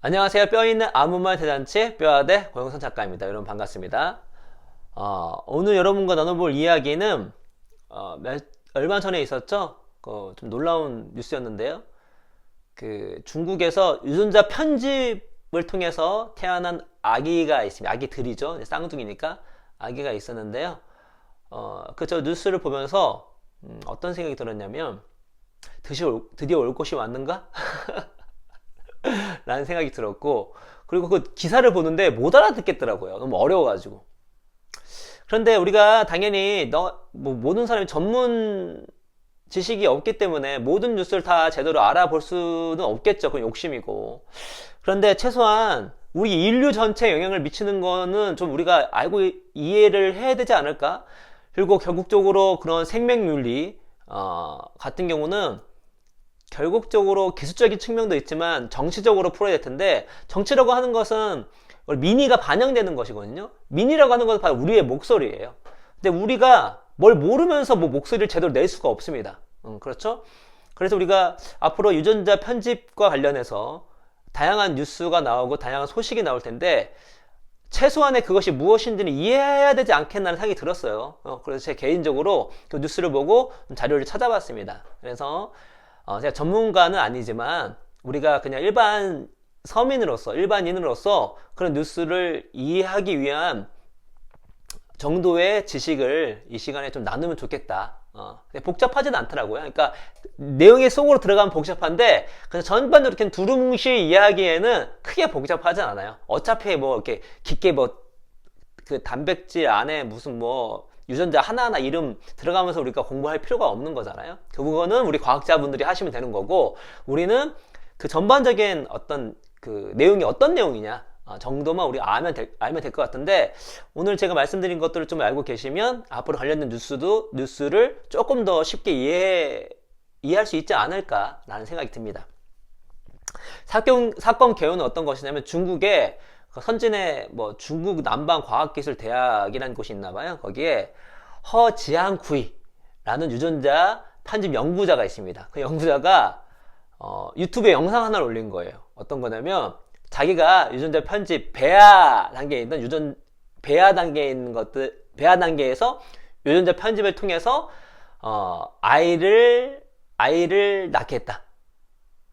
안녕하세요. 뼈있는 아무말 대잔치 뼈아대 고영선 작가입니다. 여러분 반갑습니다. 오늘 여러분과 나눠볼 이야기는 얼마 전에 있었죠? 좀 놀라운 뉴스였는데요. 중국에서 유전자 편집을 통해서 태어난 아기가 있습니다. 아기들이죠. 쌍둥이니까 아기가 있었는데요. 저 뉴스를 보면서 어떤 생각이 들었냐면 드디어 올 것이 왔는가? 라는 생각이 들었고, 그리고 그 기사를 보는데 못 알아듣겠더라고요. 너무 어려워가지고. 그런데 우리가 당연히 모든 사람이 전문 지식이 없기 때문에 모든 뉴스를 다 제대로 알아볼 수는 없겠죠. 그건 욕심이고. 그런데 최소한 우리 인류 전체에 영향을 미치는 거는 좀 우리가 알고 이해를 해야 되지 않을까? 그리고 결국적으로 그런 생명윤리 같은 경우는 결국적으로 기술적인 측면도 있지만 정치적으로 풀어야 될 텐데, 정치라고 하는 것은 민의가 반영되는 것이거든요. 민의라고 하는 것은 바로 우리의 목소리예요. 근데 우리가 뭘 모르면서 목소리를 제대로 낼 수가 없습니다. 그렇죠? 그래서 우리가 앞으로 유전자 편집과 관련해서 다양한 뉴스가 나오고 다양한 소식이 나올 텐데, 최소한의 그것이 무엇인지는 이해해야 되지 않겠나는 생각이 들었어요. 그래서 제 개인적으로 그 뉴스를 보고 자료를 찾아봤습니다. 그래서 제가 전문가는 아니지만 우리가 그냥 일반인으로서 그런 뉴스를 이해하기 위한 정도의 지식을 이 시간에 좀 나누면 좋겠다. 복잡하진 않더라고요. 그러니까 내용의 속으로 들어가면 복잡한데 그냥 전반적으로 이렇게 두루뭉실 이해하기에는 크게 복잡하진 않아요. 어차피 이렇게 깊게 그 단백질 안에 무슨 유전자 하나하나 이름 들어가면서 우리가 공부할 필요가 없는 거잖아요. 그거는 우리 과학자분들이 하시면 되는 거고, 우리는 그 전반적인 어떤 그 내용이 어떤 내용이냐 정도만 우리 알면 될 것 같은데, 오늘 제가 말씀드린 것들을 좀 알고 계시면 앞으로 관련된 뉴스를 조금 더 쉽게 이해할 수 있지 않을까라는 생각이 듭니다. 사건 개요는 어떤 것이냐면, 중국의 선진의 중국 남방과학기술대학이라는 곳이 있나봐요. 거기에 허지앙쿠이라는 유전자 편집 연구자가 있습니다. 그 연구자가 유튜브에 영상 하나를 올린 거예요. 어떤 거냐면, 자기가 유전자 편집 배아 단계에 있는 배아 단계에서 유전자 편집을 통해서 아이를 낳게 했다.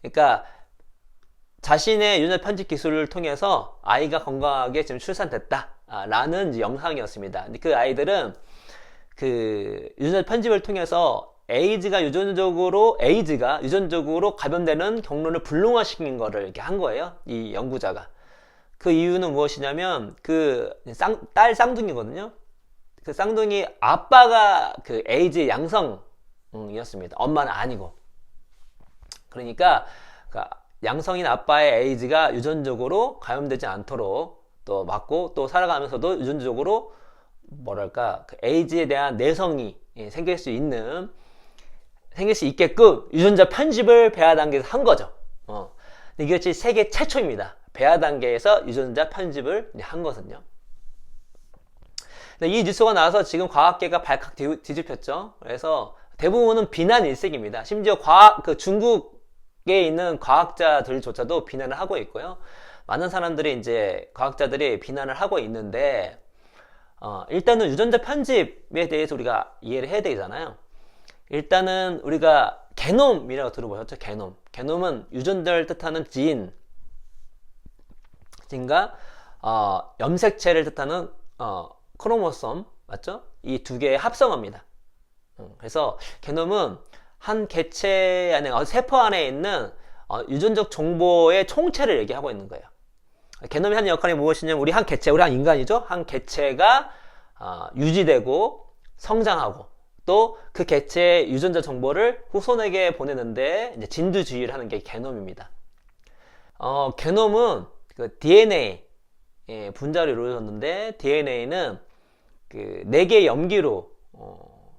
그러니까 자신의 유전자 편집 기술을 통해서 아이가 건강하게 지금 출산됐다 라는 영상이었습니다. 근데 그 아이들은 그 유전자 편집을 통해서 에이즈가 유전적으로 감염되는 경로를 불능화시킨 거를 이렇게 한 거예요. 이 연구자가. 그 이유는 무엇이냐면, 딸 쌍둥이거든요. 그 쌍둥이 아빠가 그 에이즈 양성이었습니다. 엄마는 아니고. 그러니까 양성인 아빠의 에이즈가 유전적으로 감염되지 않도록 또 막고, 또 살아가면서도 유전적으로 그 에이즈에 대한 내성이 생길 수 있게끔 유전자 편집을 배아 단계에서 한 거죠. 근데 이것이 세계 최초입니다. 배아 단계에서 유전자 편집을 한 거거든요. 이 뉴스가 나와서 지금 과학계가 발칵 뒤집혔죠. 그래서 대부분은 비난 일색입니다. 심지어 중국에 있는 과학자들조차도 비난을 하고 있고요. 많은 사람들이 과학자들이 비난을 하고 있는데, 일단은 유전자 편집에 대해서 우리가 이해를 해야 되잖아요. 일단은 우리가 게놈이라고 들어보셨죠? 게놈은 유전자를 뜻하는 진과 염색체를 뜻하는 크로모솜, 맞죠? 이 두 개의 합성어입니다. 그래서 게놈은 한 개체 안에, 세포 안에 있는 유전적 정보의 총체를 얘기하고 있는 거예요. 게놈이 하는 역할이 무엇이냐면, 우리 한 인간이죠? 한 개체가 유지되고 성장하고, 또 그 개체의 유전자 정보를 후손에게 보내는데 이제 진두지휘를 하는 게 게놈입니다. 게놈은 그 DNA 분자로 이루어졌는데, DNA는 그 4개의 염기로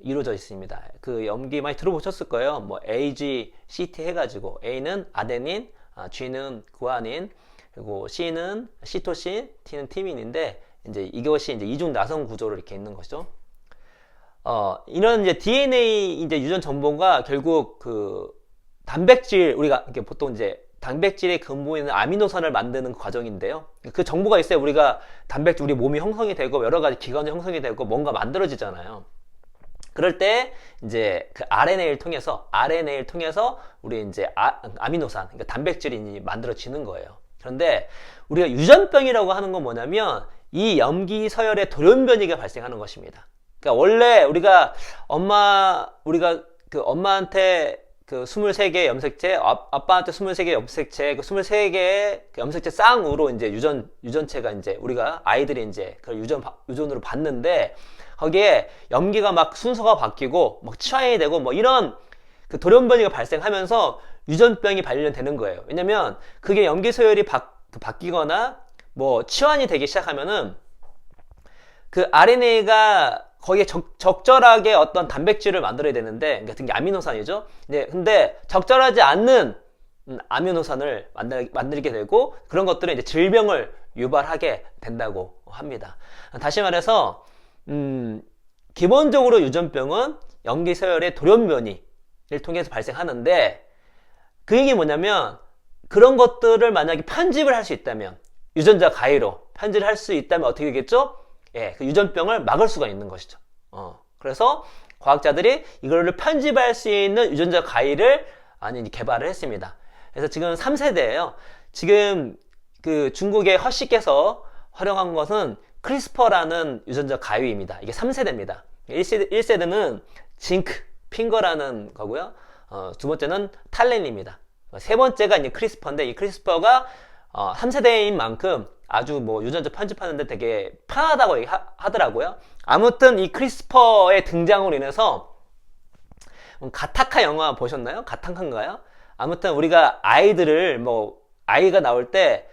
이루어져 있습니다. 그 염기 많이 들어보셨을 거예요. A, G, C, T 해가지고, A는 아데닌, G는 구아닌, 그리고 C는 시토신, T는 티민인데, 이것이 이중 나선 구조로 이렇게 있는 것이죠. 이런 DNA 유전 정보가 결국 단백질, 우리가 보통 단백질의 근본인 아미노산을 만드는 과정인데요. 그 정보가 있어야 우리가 단백질, 우리 몸이 형성이 되고 여러 가지 기관이 형성이 되고 뭔가 만들어지잖아요. 그럴 때 이제 그 RNA를 통해서 우리 이제 아미노산, 그러니까 단백질이 만들어지는 거예요. 그런데 우리가 유전병이라고 하는 건 뭐냐면 이 염기 서열의 돌연변이가 발생하는 것입니다. 그러니까 원래 우리가 그 엄마한테 그 23개의 염색체, 아빠한테 23개의 염색체, 그 23개의 염색체 쌍으로 이제 유전체가 이제 우리가 아이들이 이제 그걸 유전으로 받는데 거기에 염기가 막 순서가 바뀌고 막 치환이 되고 뭐 이런 그 돌연변이가 발생하면서 유전병이 발견되는 거예요. 왜냐면 그게 염기 서열이 바뀌거나 뭐 치환이 되기 시작하면은 그 RNA가 거기에 적절하게 어떤 단백질을 만들어야 되는데, 같은 게 아미노산이죠. 네, 근데 적절하지 않는 아미노산을 만들게 되고 그런 것들은 이제 질병을 유발하게 된다고 합니다. 다시 말해서 기본적으로 유전병은 염기 서열의 돌연변이를 통해서 발생하는데 그 얘기 뭐냐면 그런 것들을 만약에 편집을 할 수 있다면 유전자 가위로 편집을 할 수 있다면 어떻게 되겠죠? 예, 그 유전병을 막을 수가 있는 것이죠. 그래서 과학자들이 이거를 편집할 수 있는 유전자 가위를 개발을 했습니다. 그래서 지금 3세대예요. 지금 그 중국의 허씨께서 활용한 것은 크리스퍼라는 유전자 가위입니다. 이게 3세대입니다. 1세대는 징크, 핑거라는 거고요. 두 번째는 탈렌입니다. 세 번째가 이제 크리스퍼인데 이 크리스퍼가 3세대인 만큼 아주 뭐 유전자 편집하는데 되게 편하다고 하더라고요. 아무튼 이 크리스퍼의 등장으로 인해서 가타카 영화 보셨나요? 가타카인가요? 아무튼 우리가 아이가 나올 때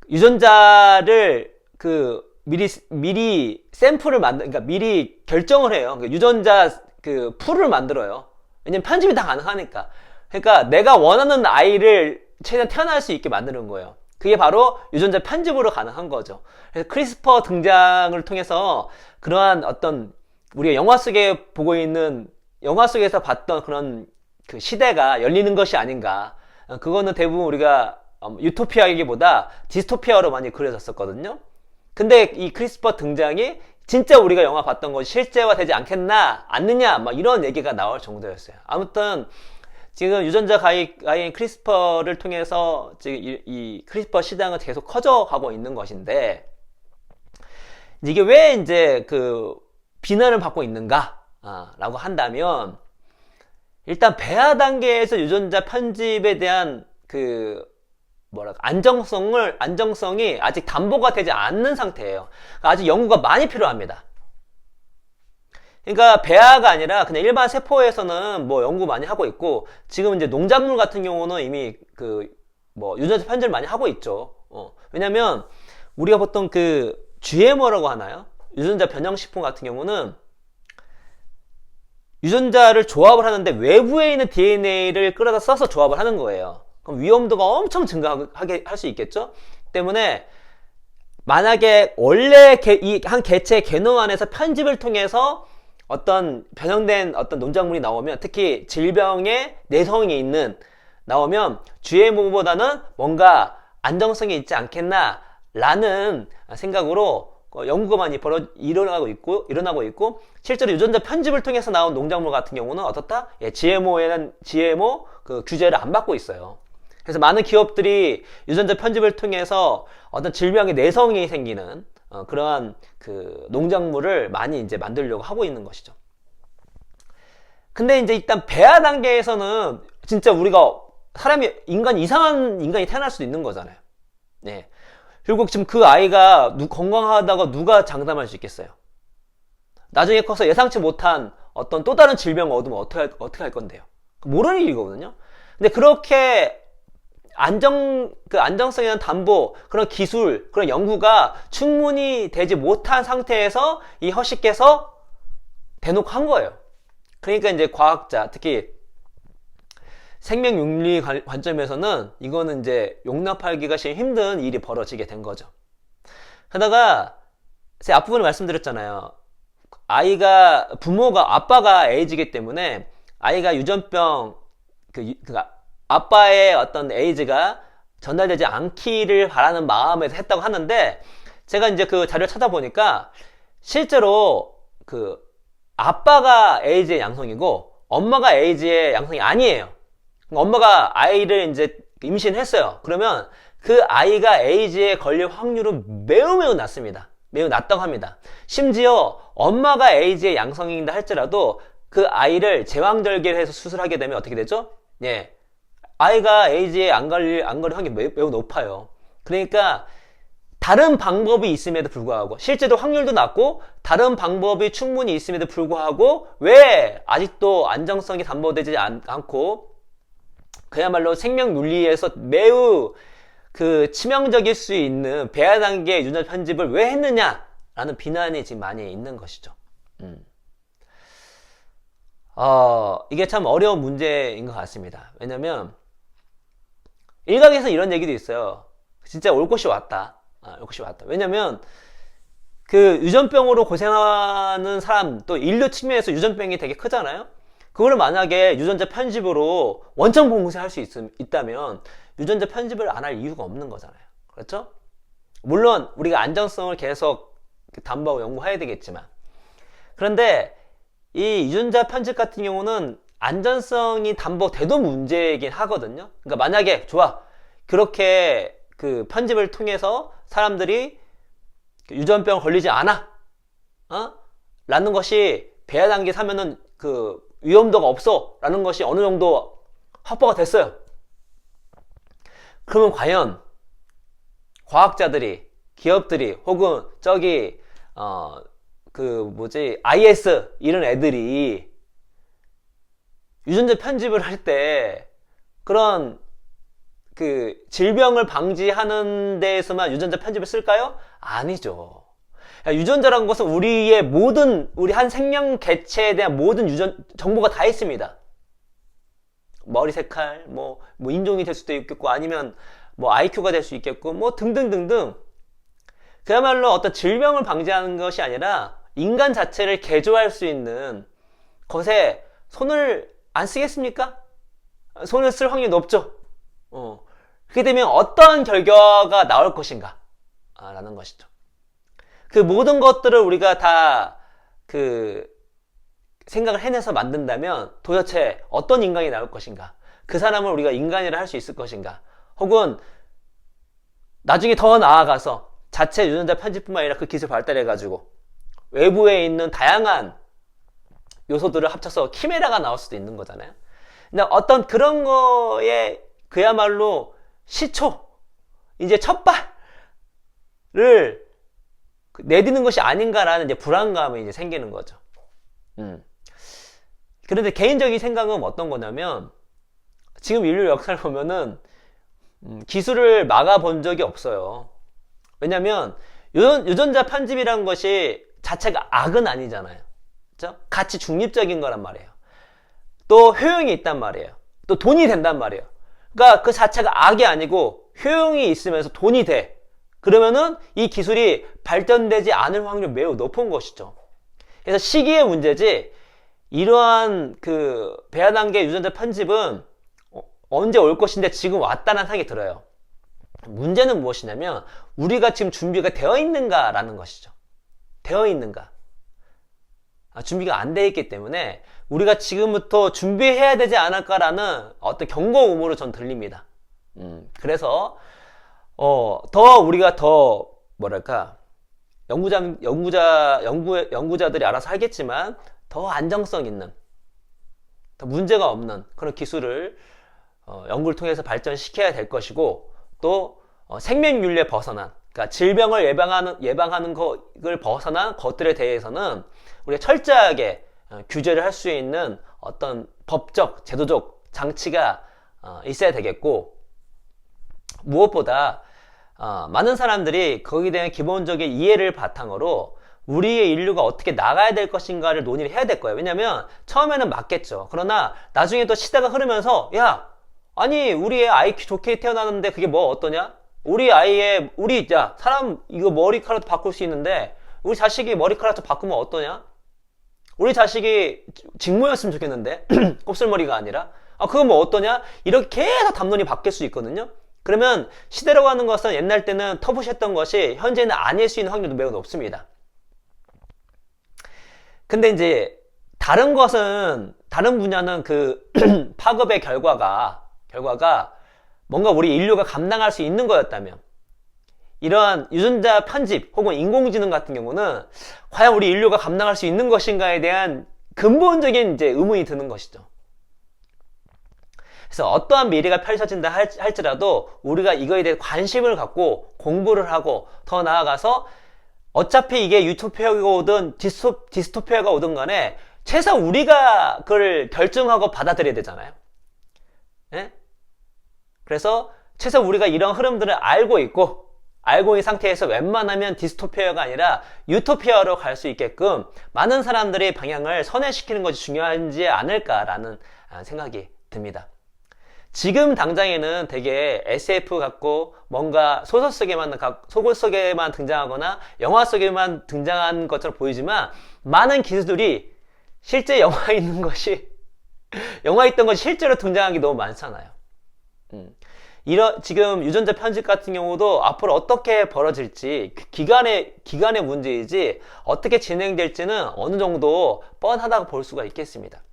유전자를 그 미리 샘플을 그러니까 미리 결정을 해요. 그러니까 유전자 그 풀을 만들어요. 왜냐면 편집이 다 가능하니까. 그러니까 내가 원하는 아이를 최대한 태어날 수 있게 만드는 거예요. 그게 바로 유전자 편집으로 가능한 거죠. 그래서 크리스퍼 등장을 통해서 그러한 어떤 우리가 영화 속에서 봤던 그런 그 시대가 열리는 것이 아닌가. 그거는 대부분 우리가 유토피아이기보다 디스토피아로 많이 그려졌었거든요. 근데 이 크리스퍼 등장이 진짜 우리가 영화 봤던 것이 실제화되지 않느냐 막 이런 얘기가 나올 정도였어요. 아무튼 지금 유전자 가위인 크리스퍼를 통해서 지금 이 크리스퍼 시장은 계속 커져가고 있는 것인데 이게 왜 이제 그 비난을 받고 있는가 라고 한다면 일단 배아 단계에서 유전자 편집에 대한 안정성이 아직 담보가 되지 않는 상태예요. 아직 연구가 많이 필요합니다. 그러니까 배아가 아니라 그냥 일반 세포에서는 뭐 연구 많이 하고 있고 지금 이제 농작물 같은 경우는 이미 유전자 편집을 많이 하고 있죠. 왜냐면 우리가 보통 그 GMO라고 하나요? 유전자 변형식품 같은 경우는 유전자를 조합을 하는데 외부에 있는 DNA를 끌어다 써서 조합을 하는 거예요. 그럼 위험도가 엄청 증가하게 할 수 있겠죠? 때문에 만약에 원래 한 개체의 게놈 안에서 편집을 통해서 어떤 변형된 어떤 농작물이 나오면 특히 질병의 내성이 나오면 GMO보다는 뭔가 안정성이 있지 않겠나 라는 생각으로 연구가 많이 일어나고 있고 실제로 유전자 편집을 통해서 나온 농작물 같은 경우는 어떻다? GMO 그 규제를 안 받고 있어요. 그래서 많은 기업들이 유전자 편집을 통해서 어떤 질병의 내성이 생기는 그러한 그 농작물을 많이 이제 만들려고 하고 있는 것이죠. 근데 이제 일단 배아 단계에서는 진짜 우리가 이상한 인간이 태어날 수도 있는 거잖아요. 네. 결국 지금 그 아이가 건강하다고 누가 장담할 수 있겠어요? 나중에 커서 예상치 못한 어떤 또 다른 질병을 얻으면 어떻게 할 건데요? 모르는 일이거든요. 근데 그렇게 안정성이나 담보, 그런 기술, 그런 연구가 충분히 되지 못한 상태에서 이 허씨께서 대놓고 한 거예요. 그러니까 이제 과학자, 특히 생명윤리 관점에서는 이거는 이제 용납하기가 힘든 일이 벌어지게 된 거죠. 게다가 제가 앞부분에 말씀드렸잖아요. 아빠가 에이즈이기 때문에 아이가 유전병 아빠의 어떤 에이즈가 전달되지 않기를 바라는 마음에서 했다고 하는데, 제가 이제 그 자료를 찾아보니까 실제로 그 아빠가 에이즈의 양성이고 엄마가 에이즈의 양성이 아니에요. 엄마가 아이를 이제 임신했어요. 그러면 그 아이가 에이즈에 걸릴 확률은 매우 낮습니다. 매우 낮다고 합니다. 심지어 엄마가 에이즈의 양성인다 할지라도 그 아이를 제왕절개를 해서 수술하게 되면 어떻게 되죠? 예, 아이가 에이즈에 안 걸릴 확률이 매우 높아요. 그러니까 다른 방법이 있음에도 불구하고, 실제로 확률도 낮고 다른 방법이 충분히 있음에도 불구하고 왜 아직도 안정성이 담보되지 않고 그야말로 생명 윤리에서 매우 그 치명적일 수 있는 배아 단계 유전자 편집을 왜 했느냐라는 비난이 지금 많이 있는 것이죠. 이게 참 어려운 문제인 것 같습니다. 왜냐면 일각에서 이런 얘기도 있어요. 진짜 올 것이 왔다. 올 것이 왔다. 왜냐면 그 유전병으로 고생하는 사람, 또 인류 측면에서 유전병이 되게 크잖아요. 그거를 만약에 유전자 편집으로 원천 봉쇄할 수 있다면 유전자 편집을 안 할 이유가 없는 거잖아요. 그렇죠? 물론 우리가 안정성을 계속 담보하고 연구해야 되겠지만, 그런데 이 유전자 편집 같은 경우는 안전성이 담보돼도 문제이긴 하거든요. 그러니까 만약에 좋아, 그렇게 그 편집을 통해서 사람들이 유전병 걸리지 않아, 라는 것이 배아 단계 사면은 그 위험도가 없어 라는 것이 어느 정도 확보가 됐어요. 그러면 과연 과학자들이, 기업들이, 혹은 저기 IS 이런 애들이 유전자 편집을 할 때 그런 그 질병을 방지하는 데에서만 유전자 편집을 쓸까요? 아니죠. 유전자라는 것은 우리 한 생명 개체에 대한 모든 정보가 다 있습니다. 머리 색깔, 뭐 인종이 될 수도 있겠고, 아니면 뭐 IQ가 될 수 있겠고, 뭐 등등등등. 그야말로 어떤 질병을 방지하는 것이 아니라 인간 자체를 개조할 수 있는 것에 손을 안 쓰겠습니까? 손을 쓸 확률이 높죠. 그렇게 되면 어떠한 결과가 나올 것인가? 라는 것이죠. 그 모든 것들을 우리가 다 생각을 해내서 만든다면 도대체 어떤 인간이 나올 것인가? 그 사람을 우리가 인간이라 할 수 있을 것인가? 혹은 나중에 더 나아가서 자체 유전자 편집뿐만 아니라 그 기술 발달해가지고 외부에 있는 다양한 요소들을 합쳐서 키메라가 나올 수도 있는 거잖아요. 근데 어떤 그런 거에 그야말로 시초, 이제 첫 발을 내딛는 것이 아닌가라는 이제 불안감이 이제 생기는 거죠. 그런데 개인적인 생각은 어떤 거냐면, 지금 인류 역사를 보면은 기술을 막아본 적이 없어요. 왜냐면 유전자 편집이라는 것이 자체가 악은 아니잖아요. 그렇죠? 가치 중립적인 거란 말이에요. 또 효용이 있단 말이에요. 또 돈이 된단 말이에요. 그러니까 그 자체가 악이 아니고 효용이 있으면서 돈이 돼. 그러면은 이 기술이 발전되지 않을 확률이 매우 높은 것이죠. 그래서 시기의 문제지, 이러한 그 배아 단계 유전자 편집은 언제 올 것인데 지금 왔다는 생각이 들어요. 문제는 무엇이냐면 우리가 지금 준비가 되어 있는가라는 것이죠. 되어 있는가. 준비가 안 되어 있기 때문에 우리가 지금부터 준비해야 되지 않을까라는 어떤 경고 의무로 전 들립니다. 그래서 우리가 더 뭐랄까, 연구자들이 알아서 하겠지만 더 안정성 있는, 더 문제가 없는 그런 기술을 연구를 통해서 발전시켜야 될 것이고, 또 생명윤리에 벗어난, 그러니까 질병을 예방하는 것을 벗어난 것들에 대해서는 우리가 철저하게 규제를 할 수 있는 어떤 법적, 제도적 장치가 있어야 되겠고, 무엇보다 많은 사람들이 거기에 대한 기본적인 이해를 바탕으로 우리의 인류가 어떻게 나가야 될 것인가를 논의를 해야 될 거예요. 왜냐면 처음에는 맞겠죠. 그러나 나중에 또 시대가 흐르면서, 야, 아니 우리 애 IQ 좋게 태어나는데 그게 뭐 어떠냐? 사람 이거 머리카락도 바꿀 수 있는데 우리 자식이 머리카락도 바꾸면 어떠냐? 우리 자식이 직모였으면 좋겠는데 곱슬머리가 아니라 그건 뭐 어떠냐? 이렇게 해서 담론이 바뀔 수 있거든요. 그러면 시대라고 하는 것은 옛날 때는 터부시했던 것이 현재는 아닐 수 있는 확률도 매우 높습니다. 근데 이제 다른 분야는 그 파급의 결과가 뭔가 우리 인류가 감당할 수 있는 거였다면, 이러한 유전자 편집 혹은 인공지능 같은 경우는 과연 우리 인류가 감당할 수 있는 것인가에 대한 근본적인 이제 의문이 드는 것이죠. 그래서 어떠한 미래가 펼쳐진다 할지라도 우리가 이거에 대해 관심을 갖고 공부를 하고, 더 나아가서 어차피 이게 유토피아가 오든 디스토피아가 오든 간에 최소한 우리가 그걸 결정하고 받아들여야 되잖아요. 예? 그래서 최소한 우리가 이런 흐름들을 알고 있는 상태에서 웬만하면 디스토피아가 아니라 유토피아로 갈 수 있게끔 많은 사람들이 방향을 선회시키는 것이 중요하지 않을까라는 생각이 듭니다. 지금 당장에는 되게 SF 같고 뭔가 소설 속에만 등장하거나 영화 속에만 등장한 것처럼 보이지만, 많은 기술들이 실제 영화에 있던 것이 실제로 등장한 게 너무 많잖아요. 지금 유전자 편집 같은 경우도 앞으로 어떻게 벌어질지, 기간의 문제이지 어떻게 진행될지는 어느 정도 뻔하다고 볼 수가 있겠습니다.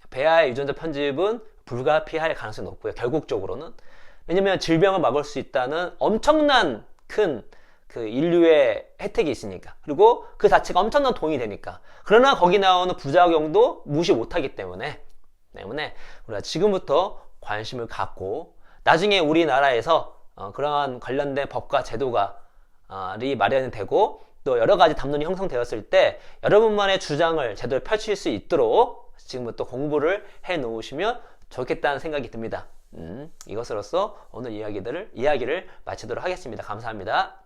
배아의 유전자 편집은 불가피할 가능성이 높고요, 결국적으로는. 왜냐면 질병을 막을 수 있다는 엄청난 큰 그 인류의 혜택이 있으니까. 그리고 그 자체가 엄청난 돈이 되니까. 그러나 거기 나오는 부작용도 무시 못하기 때문에 우리가 지금부터 관심을 갖고, 나중에 우리나라에서 그러한 관련된 법과 제도가 마련이 되고, 또 여러 가지 담론이 형성되었을 때 여러분만의 주장을 제대로 펼칠 수 있도록 지금부터 공부를 해 놓으시면 좋겠다는 생각이 듭니다. 이것으로써 오늘 이야기를 마치도록 하겠습니다. 감사합니다.